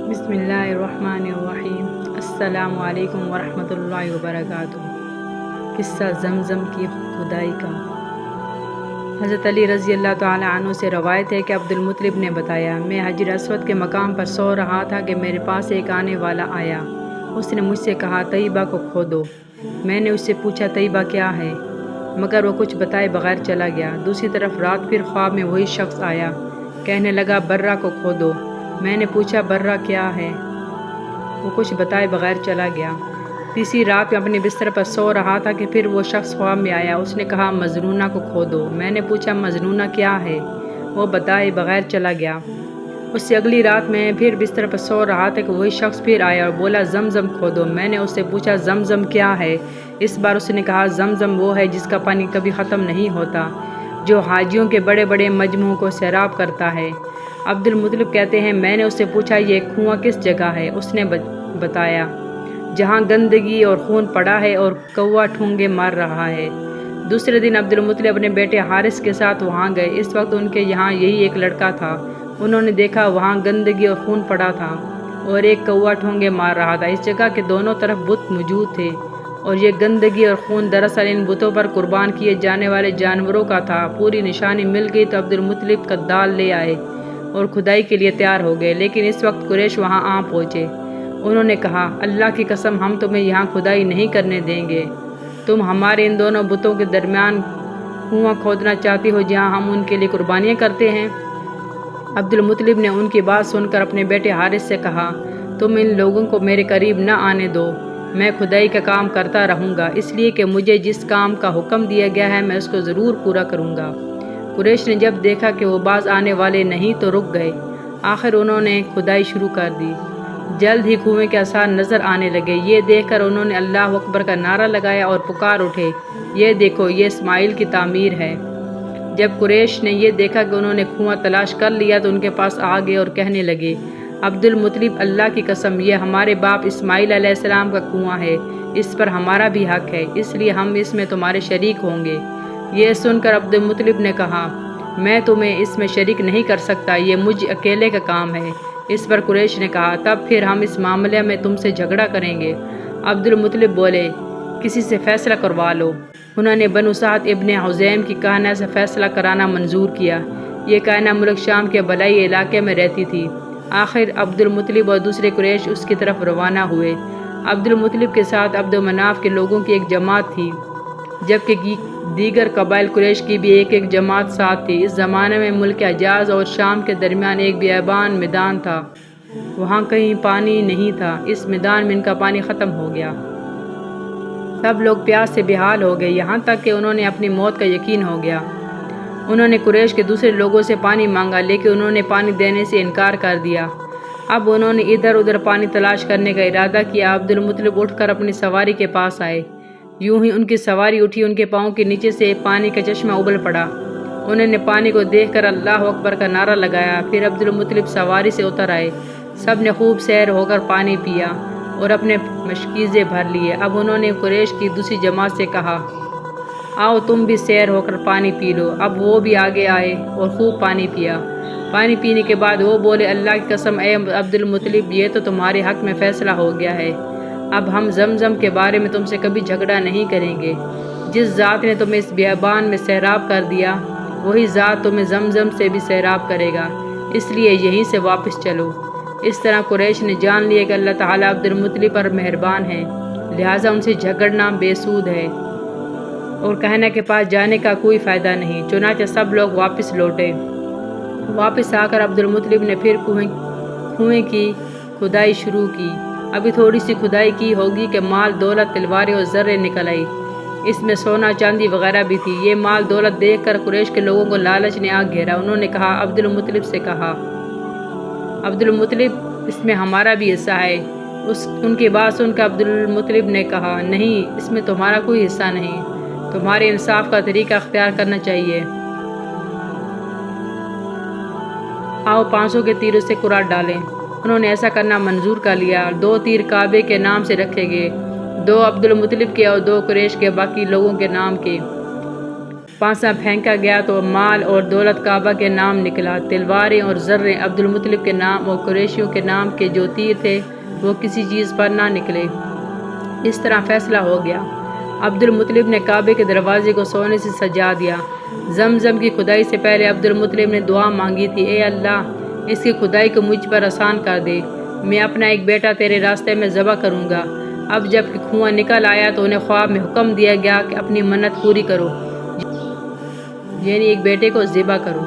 بسم اللہ الرحمن الرحیم۔ السلام علیکم ورحمۃ اللہ وبرکاتہ۔ قصہ زمزم کی کھدائی کا۔ حضرت علی رضی اللہ تعالیٰ عنہ سے روایت ہے کہ عبد المطلب نے بتایا، میں حجر اسود کے مقام پر سو رہا تھا کہ میرے پاس ایک آنے والا آیا۔ اس نے مجھ سے کہا، طیبہ کو کھودو۔ میں نے اس سے پوچھا، طیبہ کیا ہے؟ مگر وہ کچھ بتائے بغیر چلا گیا۔ دوسری طرف رات پھر خواب میں وہی شخص آیا، کہنے لگا، برہ کو کھودو۔ میں نے پوچھا، برہ کیا ہے؟ وہ کچھ بتائے بغیر چلا گیا۔ تیسری رات میں اپنے بستر پر سو رہا تھا کہ پھر وہ شخص خواب میں آیا۔ اس نے کہا، مجنونہ کو کھودو۔ میں نے پوچھا، مجنونہ کیا ہے؟ وہ بتائے بغیر چلا گیا۔ اس سے اگلی رات میں پھر بستر پر سو رہا تھا کہ وہی شخص پھر آیا اور بولا، زمزم کھودو۔ میں نے اس سے پوچھا، زمزم کیا ہے؟ اس بار اس نے کہا، زمزم وہ ہے جس کا پانی کبھی ختم نہیں ہوتا، جو حاجیوں کے بڑے بڑے مجمعوں کو سیراب کرتا ہے۔ عبد المطلب کہتے ہیں، میں نے اس سے پوچھا، یہ کنواں کس جگہ ہے؟ اس نے بتایا، جہاں گندگی اور خون پڑا ہے اور کوا ٹھونگے مار رہا ہے۔ دوسرے دن عبد المطلب اپنے بیٹے حارث کے ساتھ وہاں گئے۔ اس وقت ان کے یہاں یہی ایک لڑکا تھا۔ انہوں نے دیکھا وہاں گندگی اور خون پڑا تھا اور ایک کوا ٹھونگے مار رہا تھا۔ اس جگہ کے دونوں طرف بت موجود تھے اور یہ گندگی اور خون دراصل ان بتوں پر قربان کیے جانے والے جانوروں کا تھا۔ پوری نشانی مل گئی تو عبد المطلب کدال لے آئے اور کھدائی کے لیے تیار ہو گئے، لیکن اس وقت قریش وہاں آ پہنچے۔ انہوں نے کہا، اللہ کی قسم، ہم تمہیں یہاں کھدائی نہیں کرنے دیں گے۔ تم ہمارے ان دونوں بتوں کے درمیان کنواں کھودنا چاہتی ہو جہاں ہم ان کے لیے قربانیاں کرتے ہیں؟ عبد المطلب نے ان کی بات سن کر اپنے بیٹے حارث سے کہا، تم ان لوگوں کو میرے قریب نہ آنے دو، میں کھدائی کا کام کرتا رہوں گا، اس لیے کہ مجھے جس کام کا حکم دیا گیا ہے میں اس کو ضرور پورا کروں گا۔ قریش نے جب دیکھا کہ وہ باز آنے والے نہیں تو رک گئے۔ آخر انہوں نے کھدائی شروع کر دی۔ جلد ہی کنویں کے آثار نظر آنے لگے۔ یہ دیکھ کر انہوں نے اللہ اکبر کا نعرہ لگایا اور پکار اٹھے، یہ دیکھو، یہ اسماعیل کی تعمیر ہے۔ جب قریش نے یہ دیکھا کہ انہوں نے کنواں تلاش کر لیا تو ان کے پاس آ گئے اور کہنے لگے، عبد المطلب، اللہ کی قسم، یہ ہمارے باپ اسماعیل علیہ السلام کا کنواں ہے، اس پر ہمارا بھی حق ہے، اس لیے ہم اس میں تمہارے شریک ہوں گے۔ یہ سن کر عبد المطلب نے کہا، میں تمہیں اس میں شریک نہیں کر سکتا، یہ مجھ اکیلے کا کام ہے۔ اس پر قریش نے کہا، تب پھر ہم اس معاملے میں تم سے جھگڑا کریں گے۔ عبد المطلب بولے، کسی سے فیصلہ کروا لو۔ انہوں نے بنو سعد ابن حزیم کی کہنہ سے فیصلہ کرانا منظور کیا۔ یہ کہنہ ملک شام کے بالائی علاقے میں رہتی تھی۔ آخر عبد المطلب اور دوسرے قریش اس کی طرف روانہ ہوئے۔ عبد المطلب کے ساتھ عبد مناف کے لوگوں کی ایک جماعت تھی، جبکہ دیگر قبائل قریش کی بھی ایک جماعت ساتھ تھی۔ اس زمانے میں ملک حجاز اور شام کے درمیان ایک بیابان میدان تھا، وہاں کہیں پانی نہیں تھا۔ اس میدان میں ان کا پانی ختم ہو گیا۔ سب لوگ پیاس سے بے حال ہو گئے، یہاں تک کہ انہوں نے اپنی موت کا یقین ہو گیا۔ انہوں نے قریش کے دوسرے لوگوں سے پانی مانگا، لیکن انہوں نے پانی دینے سے انکار کر دیا۔ اب انہوں نے ادھر ادھر پانی تلاش کرنے کا ارادہ کیا۔ عبد المطلب اٹھ کر اپنی سواری کے پاس آئے۔ یوں ہی ان کی سواری اٹھی، ان کے پاؤں کے نیچے سے پانی کا چشمہ ابل پڑا۔ انہوں نے پانی کو دیکھ کر اللہ اکبر کا نعرہ لگایا۔ پھر عبد المطلب سواری سے اتر آئے۔ سب نے خوب سیر ہو کر پانی پیا اور اپنے مشکیزیں بھر لیے۔ اب انہوں نے قریش کی دوسری جماعت سے کہا، آؤ تم بھی سیر ہو کر پانی پی لو۔ اب وہ بھی آگے آئے اور خوب پانی پیا۔ پانی پینے کے بعد وہ بولے، اللہ کی قسم، اے عبد المطلب، یہ تو تمہارے حق میں فیصلہ ہو گیا ہے۔ اب ہم زمزم کے بارے میں تم سے کبھی جھگڑا نہیں کریں گے۔ جس ذات نے تمہیں اس بیابان میں سیراب کر دیا، وہی ذات تمہیں زمزم سے بھی سیراب کرے گا، اس لیے یہیں سے واپس چلو۔ اس طرح قریش نے جان لیا کہ اللہ تعالیٰ عبد المطلب پر مہربان ہے، لہٰذا ان سے جھگڑنا بے سود ہے اور کہنے کے پاس جانے کا کوئی فائدہ نہیں۔ چنانچہ سب لوگ واپس لوٹے۔ واپس آ کر عبد المطلب نے پھر کنویں کی کھدائی شروع کی۔ ابھی تھوڑی سی کھدائی کی ہوگی کہ مال دولت، تلواریں اور زریں نکل آئی۔ اس میں سونا چاندی وغیرہ بھی تھی۔ یہ مال دولت دیکھ کر قریش کے لوگوں کو لالچ نے آ گھیرا۔ انہوں نے کہا، عبد المطلب سے کہا، عبد المطلب، اس میں ہمارا بھی حصہ ہے۔ ان کی بات سن کر عبد المطلب نے کہا، نہیں، اس میں تمہارا کوئی حصہ نہیں، تمہارے انصاف کا طریقہ اختیار کرنا چاہیے۔ آؤ 500 کے تیروں سے قرار ڈالیں۔ انہوں نے ایسا کرنا منظور کر لیا۔ 2 تیر کعبے کے نام سے رکھے گئے، 2 عبد المطلب کے اور 2 قریش کے باقی لوگوں کے نام کے۔ پانسا پھینکا گیا تو مال اور دولت کعبہ کے نام نکلا، تلواریں اور زریں عبدالمطلب کے نام اور قریشیوں کے نام کے جو تیر تھے وہ کسی چیز پر نہ نکلے۔ اس طرح فیصلہ ہو گیا۔ عبدالمطلب نے کعبے کے دروازے کو سونے سے سجا دیا۔ زمزم کی کھدائی سے پہلے عبدالمطلب نے دعا مانگی تھی، اے اللہ اس کی کھدائی کو مجھ پر آسان کر دے، میں اپنا ایک بیٹا تیرے راستے میں ذبح کروں گا۔ اب جب کہ کنواں نکل آیا تو انہیں خواب میں حکم دیا گیا کہ اپنی منت پوری کرو، یعنی ایک بیٹے کو ذبح کرو۔